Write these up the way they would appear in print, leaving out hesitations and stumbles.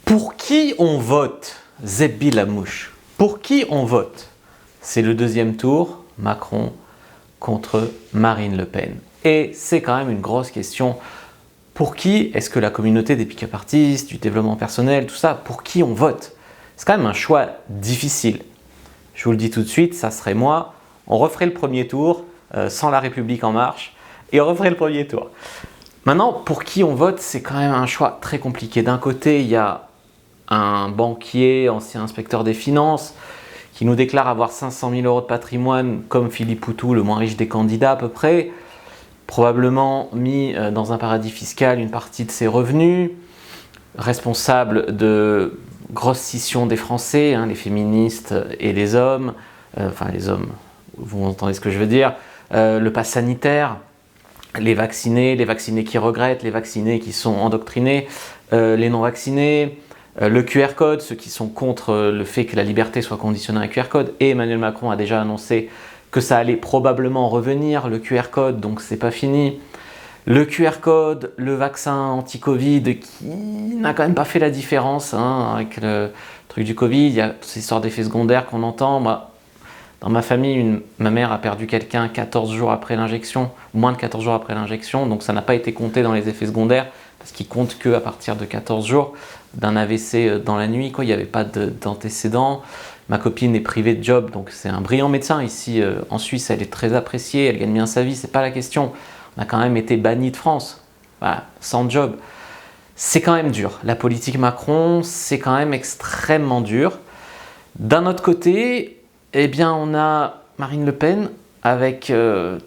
Pour qui on vote, Zebbi Lamouche? Pour qui on vote? C'est le deuxième tour, Macron contre Marine Le Pen. Et c'est quand même une grosse question. Pour qui est-ce que la communauté des pick-up artistes, du développement personnel, tout ça, pour qui on vote? C'est quand même un choix difficile. Je vous le dis tout de suite, ça serait moi. On referait le premier tour sans La République En Marche et on referait le premier tour. Maintenant, pour qui on vote, c'est quand même un choix très compliqué. D'un côté, il y a un banquier, ancien inspecteur des finances, qui nous déclare avoir 500 000 € de patrimoine, comme Philippe Poutou, le moins riche des candidats à peu près, probablement mis dans un paradis fiscal une partie de ses revenus, responsable de grosses scissions des Français, les féministes et les hommes, enfin les hommes, vous entendez ce que je veux dire, le pass sanitaire, les vaccinés qui regrettent, les vaccinés qui sont endoctrinés, les non-vaccinés, le QR code, ceux qui sont contre le fait que la liberté soit conditionnée à un QR code. Et Emmanuel Macron a déjà annoncé que ça allait probablement revenir, le QR code, donc c'est pas fini. Le QR code, le vaccin anti-Covid qui n'a quand même pas fait la différence avec le truc du Covid. Il y a ces histoires d'effets secondaires qu'on entend. Moi, dans ma famille, ma mère a perdu quelqu'un 14 jours après l'injection, moins de 14 jours après l'injection, donc ça n'a pas été compté dans les effets secondaires, parce qu'ils comptent qu'à partir de 14 jours d'un AVC dans la nuit, quoi. Il n'y avait pas d'antécédents. Ma copine est privée de job, donc c'est un brillant médecin ici en Suisse, elle est très appréciée, elle gagne bien sa vie, c'est pas la question. On a quand même été banni de France, voilà, sans job. C'est quand même dur. La politique Macron, c'est quand même extrêmement dur. D'un autre côté, eh bien, on a Marine Le Pen avec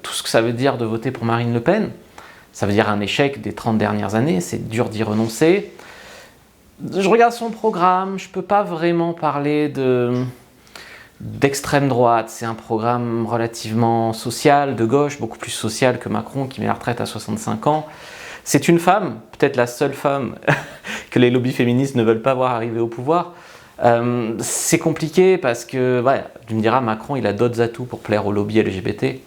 tout ce que ça veut dire de voter pour Marine Le Pen. Ça veut dire un échec des 30 dernières années, c'est dur d'y renoncer. Je regarde son programme, je ne peux pas vraiment parler d'extrême droite. C'est un programme relativement social, de gauche, beaucoup plus social que Macron qui met la retraite à 65 ans. C'est une femme, peut-être la seule femme que les lobbies féministes ne veulent pas voir arriver au pouvoir. C'est compliqué parce que, ouais, tu me diras, Macron, il a d'autres atouts pour plaire aux lobbies LGBT.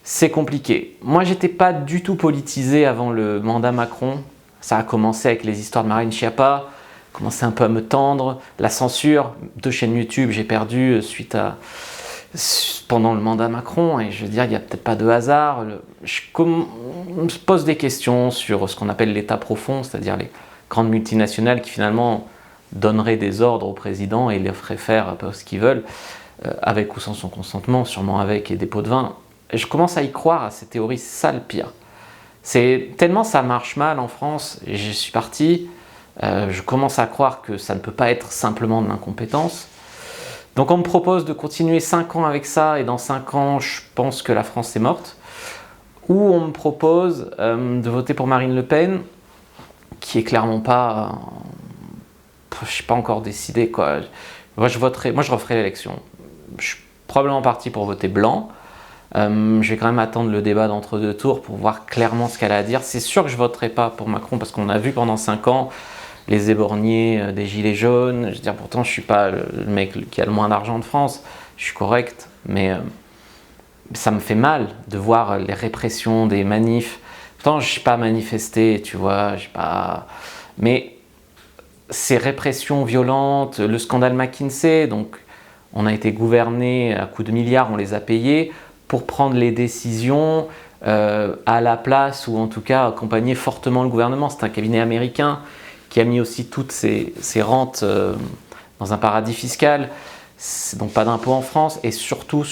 C'est compliqué. Moi, j'étais pas du tout politisé avant le mandat Macron. Ça a commencé avec les histoires de Marine Schiappa, commencé un peu à me tendre. La censure, 2 chaînes YouTube, j'ai perdu pendant le mandat Macron. Et je veux dire, il n'y a peut-être pas de hasard. Je me pose des questions sur ce qu'on appelle l'État profond, c'est-à-dire les grandes multinationales qui finalement donneraient des ordres au président et les feraient faire un peu ce qu'ils veulent, avec ou sans son consentement, sûrement avec, et des pots de vin. Et je commence à y croire à ces théories, c'est ça le pire. C'est tellement ça marche mal en France, et je suis parti, je commence à croire que ça ne peut pas être simplement de l'incompétence. Donc on me propose de continuer 5 ans avec ça, et dans 5 ans, je pense que la France est morte. Ou on me propose de voter pour Marine Le Pen, qui est clairement pas... je ne suis pas encore décidé, quoi. Moi, je referai l'élection. Je suis probablement parti pour voter blanc. Je vais quand même attendre le débat d'entre-deux tours pour voir clairement ce qu'elle a à dire. C'est sûr que je ne voterai pas pour Macron parce qu'on a vu pendant 5 ans les éborgnés des gilets jaunes. Je veux dire, pourtant, je ne suis pas le mec qui a le moins d'argent de France. Je suis correct, mais ça me fait mal de voir les répressions des manifs. Pourtant, je ne suis pas manifesté, tu vois. Mais ces répressions violentes, le scandale McKinsey, donc on a été gouverné à coups de milliards, on les a payés pour prendre les décisions à la place, ou en tout cas accompagner fortement le gouvernement. C'est un cabinet américain qui a mis aussi toutes ses rentes dans un paradis fiscal, donc pas d'impôts en France, et surtout,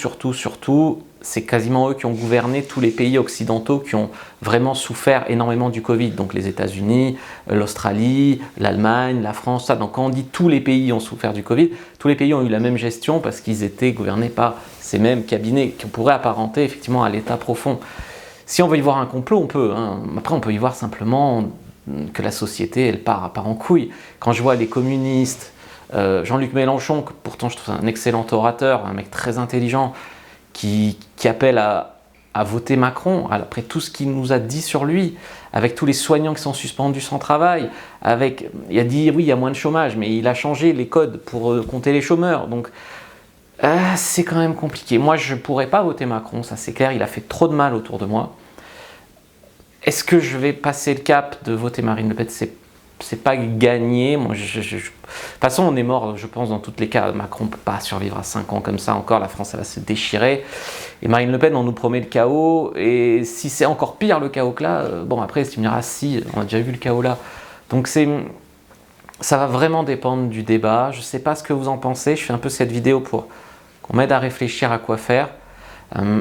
c'est quasiment eux qui ont gouverné tous les pays occidentaux qui ont vraiment souffert énormément du Covid, donc les États-Unis, l'Australie, l'Allemagne, la France, ça. Donc quand on dit tous les pays ont souffert du Covid, tous les pays ont eu la même gestion parce qu'ils étaient gouvernés par ces mêmes cabinets qu'on pourrait apparenter effectivement à l'État profond. Si on veut y voir un complot, on peut. Après, on peut y voir simplement que la société, elle part en couille. Quand je vois les communistes, Jean-Luc Mélenchon, que pourtant je trouve un excellent orateur, un mec très intelligent, qui appelle à voter Macron, après tout ce qu'il nous a dit sur lui, avec tous les soignants qui sont suspendus sans travail, il a dit oui, il y a moins de chômage, mais il a changé les codes pour compter les chômeurs. Donc c'est quand même compliqué. Moi, je ne pourrais pas voter Macron, ça c'est clair, il a fait trop de mal autour de moi. Est-ce que je vais passer le cap de voter Marine Le Pen? c'est pas gagné. Moi, de toute façon, on est mort, je pense, dans tous les cas. Macron ne peut pas survivre à 5 ans comme ça encore. La France, elle va se déchirer. Et Marine Le Pen, on nous promet le chaos. Et si c'est encore pire le chaos que là, bon, après, tu me diras, si, on a déjà vu le chaos là. Donc, ça va vraiment dépendre du débat. Je ne sais pas ce que vous en pensez. Je fais un peu cette vidéo pour qu'on m'aide à réfléchir à quoi faire.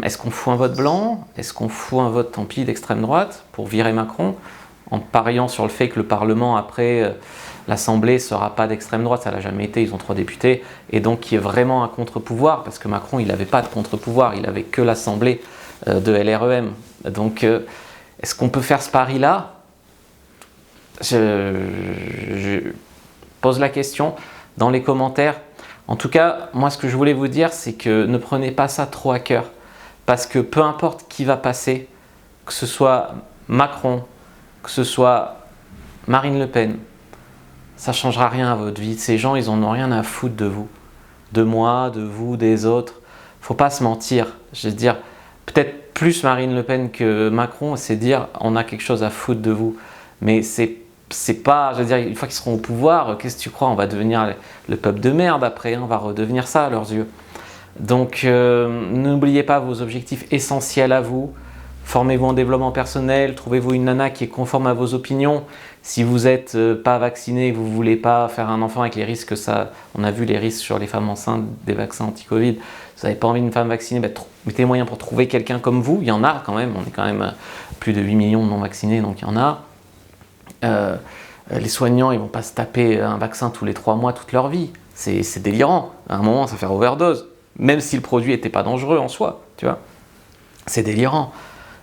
Est-ce qu'on fout un vote blanc? Est-ce qu'on fout un vote, tant pis, d'extrême droite pour virer Macron, en pariant sur le fait que le Parlement, après l'Assemblée, ne sera pas d'extrême droite? Ça ne l'a jamais été, ils ont 3 députés. Et donc, qu'il y ait vraiment un contre-pouvoir, parce que Macron, il n'avait pas de contre-pouvoir, il n'avait que l'Assemblée de LREM. Donc, est-ce qu'on peut faire ce pari-là? Je pose la question dans les commentaires. En tout cas, moi, ce que je voulais vous dire, c'est que ne prenez pas ça trop à cœur. Parce que peu importe qui va passer, que ce soit Macron, que ce soit Marine Le Pen, ça ne changera rien à votre vie. Ces gens, ils n'en ont rien à foutre de vous. De moi, de vous, des autres. Il ne faut pas se mentir. Je veux dire, peut-être plus Marine Le Pen que Macron, c'est dire on a quelque chose à foutre de vous. Mais c'est pas, je veux dire, une fois qu'ils seront au pouvoir, qu'est-ce que tu crois? On va devenir le peuple de merde après, on va redevenir ça à leurs yeux. Donc n'oubliez pas vos objectifs essentiels à vous. Formez-vous en développement personnel, trouvez-vous une nana qui est conforme à vos opinions. Si vous n'êtes pas vacciné, vous ne voulez pas faire un enfant avec les risques que ça, on a vu les risques sur les femmes enceintes des vaccins anti-Covid, vous n'avez pas envie d'une femme vaccinée, mettez les moyens pour trouver quelqu'un comme vous. Il y en a quand même, on est quand même plus de 8 millions de non-vaccinés, donc il y en a. Les soignants, ils ne vont pas se taper un vaccin tous les 3 mois toute leur vie. C'est délirant. À un moment, ça va faire overdose. Même si le produit n'était pas dangereux en soi, tu vois. C'est délirant.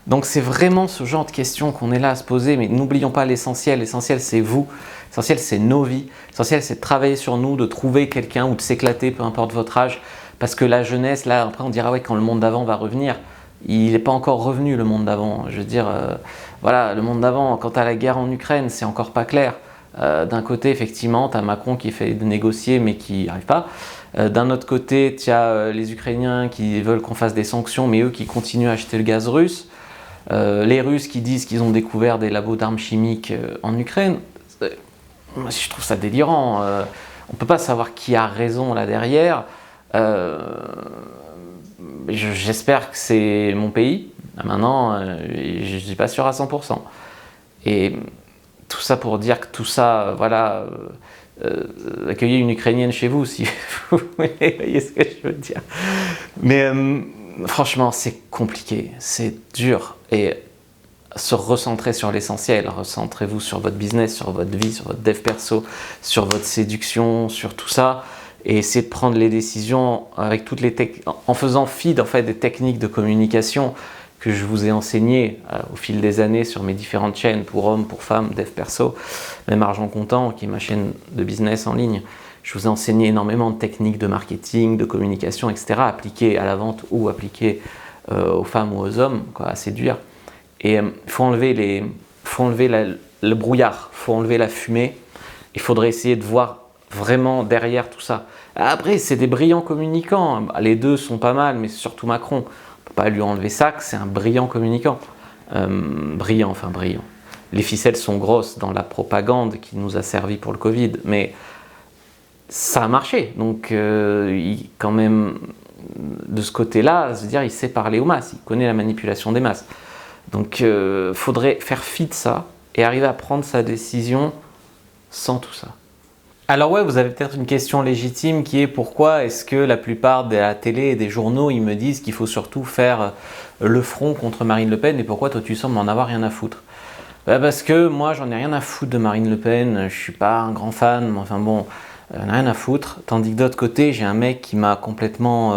Donc c'est vraiment ce genre de questions qu'on est là à se poser, mais n'oublions pas l'essentiel. L'essentiel, c'est vous. L'essentiel, c'est nos vies. L'essentiel, c'est de travailler sur nous, de trouver quelqu'un ou de s'éclater, peu importe votre âge. Parce que la jeunesse, là, après, on dira, ouais, quand le monde d'avant va revenir, il n'est pas encore revenu, le monde d'avant. Je veux dire, voilà, le monde d'avant, quand tu as la guerre en Ukraine, c'est encore pas clair. D'un côté, effectivement, tu as Macron qui fait de négocier, mais qui n'y arrive pas. D'un autre côté, tu as les Ukrainiens qui veulent qu'on fasse des sanctions, mais eux qui continuent à acheter le gaz russe. Les Russes qui disent qu'ils ont découvert des labos d'armes chimiques en Ukraine. Je trouve ça délirant. On ne peut pas savoir qui a raison là derrière. J'espère que c'est mon pays. Maintenant, je ne suis pas sûr à 100%. Et tout ça pour dire que tout ça, voilà, accueillez une Ukrainienne chez vous, si vous voyez ce que je veux dire. Mais franchement, c'est compliqué, c'est dur. Et se recentrer sur l'essentiel, recentrez-vous sur votre business, sur votre vie, sur votre dev perso, sur votre séduction, sur tout ça. Et essayez de prendre les décisions avec toutes les en faisant fi en fait, des techniques de communication que je vous ai enseignées au fil des années sur mes différentes chaînes pour hommes, pour femmes, dev perso, même Argent Comptant, qui est ma chaîne de business en ligne. Je vous ai enseigné énormément de techniques de marketing, de communication, etc. appliquées à la vente ou appliquées aux femmes ou aux hommes, quoi, à séduire. Et il faut enlever le brouillard, il faut enlever la fumée. Il faudrait essayer de voir vraiment derrière tout ça. Après, c'est des brillants communicants. Les deux sont pas mal, mais surtout Macron. On ne peut pas lui enlever ça, que c'est un brillant communicant. Brillant. Les ficelles sont grosses dans la propagande qui nous a servi pour le Covid, mais ça a marché. Donc, quand même, de ce côté-là, je veux dire, il sait parler aux masses, il connaît la manipulation des masses. Donc, il faudrait faire fi de ça et arriver à prendre sa décision sans tout ça. Alors ouais, vous avez peut-être une question légitime qui est pourquoi est-ce que la plupart de la télé et des journaux, ils me disent qu'il faut surtout faire le front contre Marine Le Pen et pourquoi toi tu sembles en avoir rien à foutre? Parce que moi j'en ai rien à foutre de Marine Le Pen, je suis pas un grand fan, mais enfin bon, j'en ai rien à foutre. Tandis que d'autre côté, j'ai un mec qui m'a complètement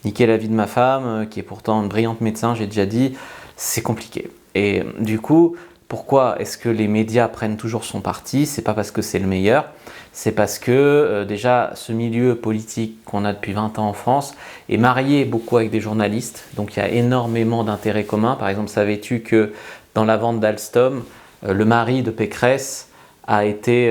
niqué la vie de ma femme, qui est pourtant une brillante médecin, j'ai déjà dit, c'est compliqué. Et du coup, pourquoi est-ce que les médias prennent toujours son parti? C'est pas parce que c'est le meilleur, c'est parce que déjà ce milieu politique qu'on a depuis 20 ans en France est marié beaucoup avec des journalistes, donc il y a énormément d'intérêts communs. Par exemple, savais-tu que dans la vente d'Alstom, le mari de Pécresse a été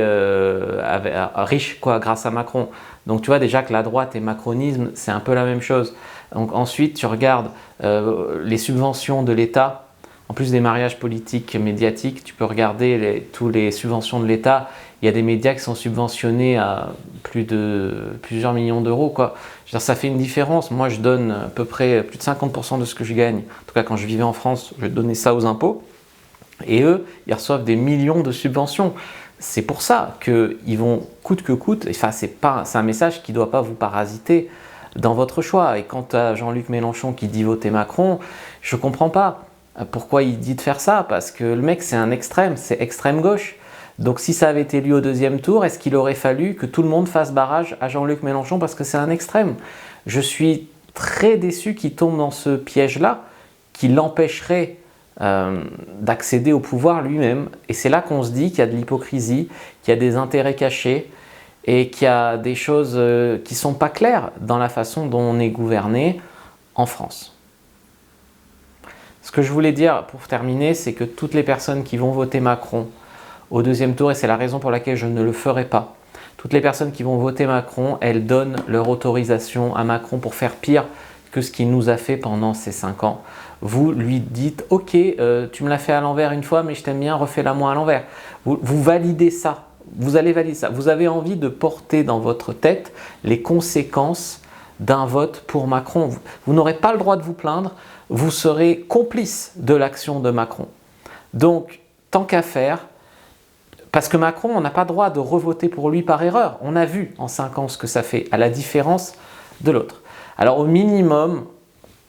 riche grâce à Macron. Donc tu vois déjà que la droite et macronisme, c'est un peu la même chose. Donc ensuite, tu regardes les subventions de l'État en plus des mariages politiques médiatiques, tu peux regarder toutes les subventions de l'État. Il y a des médias qui sont subventionnés à plusieurs millions d'euros, quoi. Je veux dire, ça fait une différence. Moi, je donne à peu près plus de 50% de ce que je gagne. En tout cas, quand je vivais en France, je donnais ça aux impôts. Et eux, ils reçoivent des millions de subventions. C'est pour ça qu'ils vont coûte que coûte. Enfin, c'est un message qui ne doit pas vous parasiter dans votre choix. Et quant à Jean-Luc Mélenchon qui dit voter Macron, je ne comprends pas pourquoi il dit de faire ça. Parce que le mec, c'est un extrême, c'est extrême gauche. Donc si ça avait été lui au deuxième tour, est-ce qu'il aurait fallu que tout le monde fasse barrage à Jean-Luc Mélenchon parce que c'est un extrême? Je suis très déçu qu'il tombe dans ce piège-là, qui l'empêcherait d'accéder au pouvoir lui-même. Et c'est là qu'on se dit qu'il y a de l'hypocrisie, qu'il y a des intérêts cachés et qu'il y a des choses qui ne sont pas claires dans la façon dont on est gouverné en France. Ce que je voulais dire pour terminer, c'est que toutes les personnes qui vont voter Macron au deuxième tour, et c'est la raison pour laquelle je ne le ferai pas, toutes les personnes qui vont voter Macron, elles donnent leur autorisation à Macron pour faire pire que ce qu'il nous a fait pendant ces 5 ans. Vous lui dites « Ok, tu me l'as fait à l'envers une fois, mais je t'aime bien, refais-la moi à l'envers ». Vous validez ça, vous allez valider ça. Vous avez envie de porter dans votre tête les conséquences d'un vote pour Macron. Vous n'aurez pas le droit de vous plaindre, vous serez complice de l'action de Macron. Donc, tant qu'à faire, parce que Macron, on n'a pas le droit de revoter pour lui par erreur. On a vu en 5 ans ce que ça fait, à la différence de l'autre. Alors au minimum,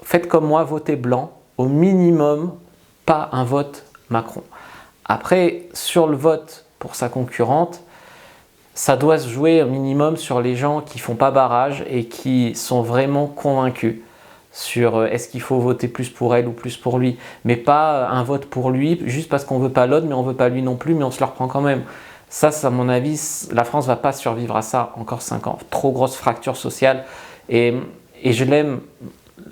faites comme moi, votez blanc. Au minimum, pas un vote Macron. Après, sur le vote pour sa concurrente, ça doit se jouer au minimum sur les gens qui ne font pas barrage et qui sont vraiment convaincus sur est-ce qu'il faut voter plus pour elle ou plus pour lui. Mais pas un vote pour lui juste parce qu'on ne veut pas l'autre, mais on ne veut pas lui non plus, mais on se le reprend quand même. Ça, à mon avis, la France ne va pas survivre à ça encore 5 ans. Trop grosse fracture sociale. Et j'aime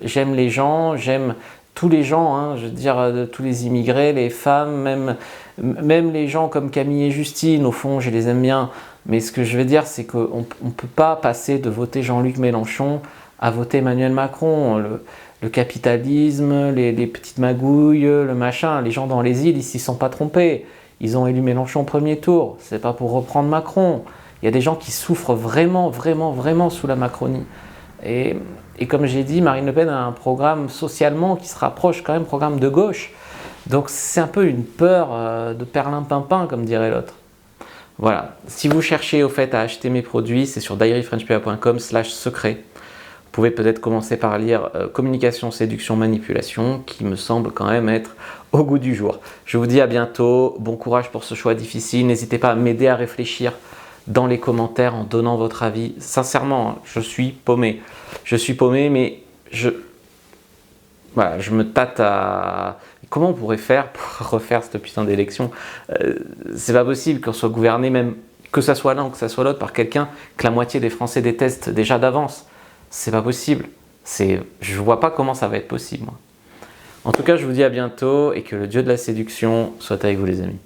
les gens, j'aime tous les gens, hein, je veux dire, tous les immigrés, les femmes, même les gens comme Camille et Justine, au fond, je les aime bien. Mais ce que je veux dire, c'est qu'on ne peut pas passer de voter Jean-Luc Mélenchon à voter Emmanuel Macron. Le capitalisme, les petites magouilles, le machin, les gens dans les îles, ils s'y sont pas trompés. Ils ont élu Mélenchon au premier tour. C'est pas pour reprendre Macron. Il y a des gens qui souffrent vraiment, vraiment, vraiment sous la Macronie. Et comme j'ai dit, Marine Le Pen a un programme socialement qui se rapproche quand même programme de gauche. Donc c'est un peu une peur de perlimpinpin, comme dirait l'autre. Voilà. Si vous cherchez au fait à acheter mes produits, c'est sur diaryfrenchpa.com/secret. Vous pouvez peut-être commencer par lire Communication, séduction, manipulation, qui me semble quand même être au goût du jour. Je vous dis à bientôt, bon courage pour ce choix difficile. N'hésitez pas à m'aider à réfléchir dans les commentaires en donnant votre avis. Sincèrement, je suis paumé. Je suis paumé, mais je me tâte à... Comment on pourrait faire pour refaire cette putain d'élection? C'est pas possible qu'on soit gouverné, même que ça soit l'un ou que ça soit l'autre, par quelqu'un que la moitié des Français détestent déjà d'avance. C'est pas possible. Je vois pas comment ça va être possible, moi. En tout cas, je vous dis à bientôt et que le dieu de la séduction soit avec vous, les amis.